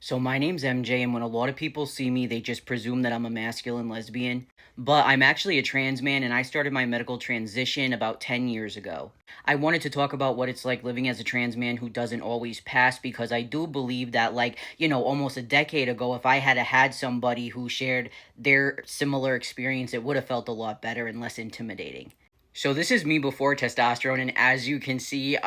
So my name's MJ, and when a lot of people see me, they just presume that I'm a masculine lesbian. But I'm actually a trans man, and I started my medical transition about 10 years ago. I wanted to talk about what it's like living as a trans man who doesn't always pass, because I do believe that, almost a decade ago, if I had somebody who shared their similar experience, it would have felt a lot better and less intimidating. So this is me before testosterone, and as you can see,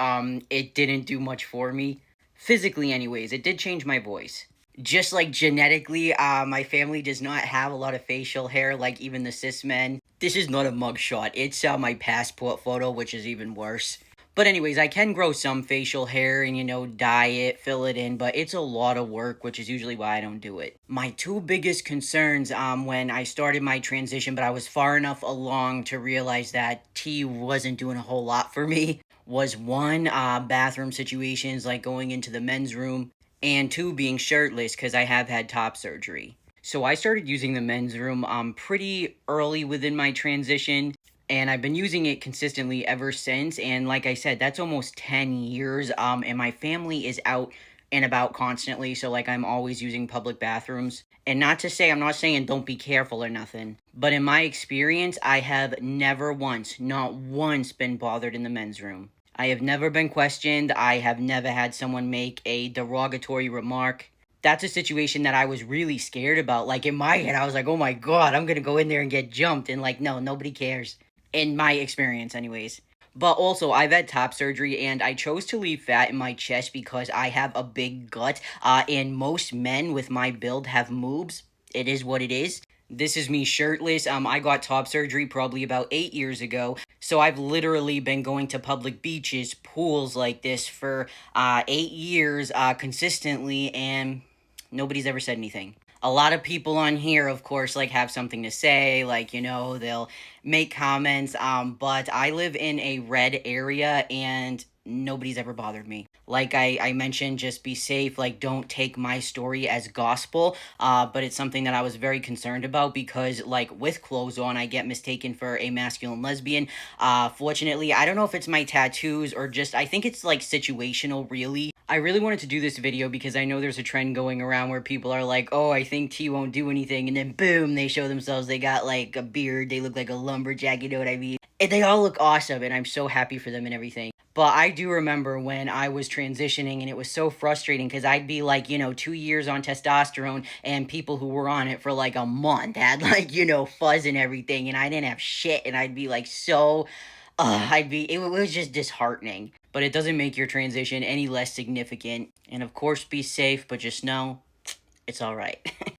it didn't do much for me. Physically, anyways, it did change my voice. Just like genetically, my family does not have a lot of facial hair like even the cis men. This is not a mugshot. It's my passport photo, which is even worse. But anyways, I can grow some facial hair and dye it, fill it in, but it's a lot of work, which is usually why I don't do it. My two biggest concerns when I started my transition, but I was far enough along to realize that T wasn't doing a whole lot for me, was one, bathroom situations like going into the men's room, and two, being shirtless because I have had top surgery. So I started using the men's room pretty early within my transition, and I've been using it consistently ever since. And like I said, that's almost 10 years. And my family is out and about constantly, so like I'm always using public bathrooms. And not to say, I'm not saying don't be careful or nothing, but in my experience, I have never once, not once, been bothered in the men's room. I have never been questioned. I have never had someone make a derogatory remark. That's a situation that I was really scared about. Like in my head, I was like, oh my God, I'm gonna go in there and get jumped. And like, no, nobody cares. In my experience, anyways. But also, I've had top surgery and I chose to leave fat in my chest because I have a big gut. And most men with my build have moobs. It is what it is. This is me shirtless. I got top surgery probably about 8 years ago. So I've literally been going to public beaches, pools like this for 8 years consistently, and nobody's ever said anything. A lot of people on here, of course, like have something to say, like, they'll make comments. But I live in a red area and nobody's ever bothered me. Like I mentioned, just be safe. Like, don't take my story as gospel. But it's something that I was very concerned about because, like, with clothes on, I get mistaken for a masculine lesbian. Fortunately, I don't know if it's my tattoos or just, I think it's like situational, really. I really wanted to do this video because I know there's a trend going around where people are like, oh, I think T won't do anything, and then boom, they show themselves, they got like a beard, they look like a lumberjack, you know what I mean? And they all look awesome, and I'm so happy for them and everything. But I do remember when I was transitioning, and it was so frustrating because I'd be like, 2 years on testosterone, and people who were on it for like a month had like, fuzz and everything, and I didn't have shit, and I'd be like so it was just disheartening. But it doesn't make your transition any less significant. And of course, be safe, but just know it's all right.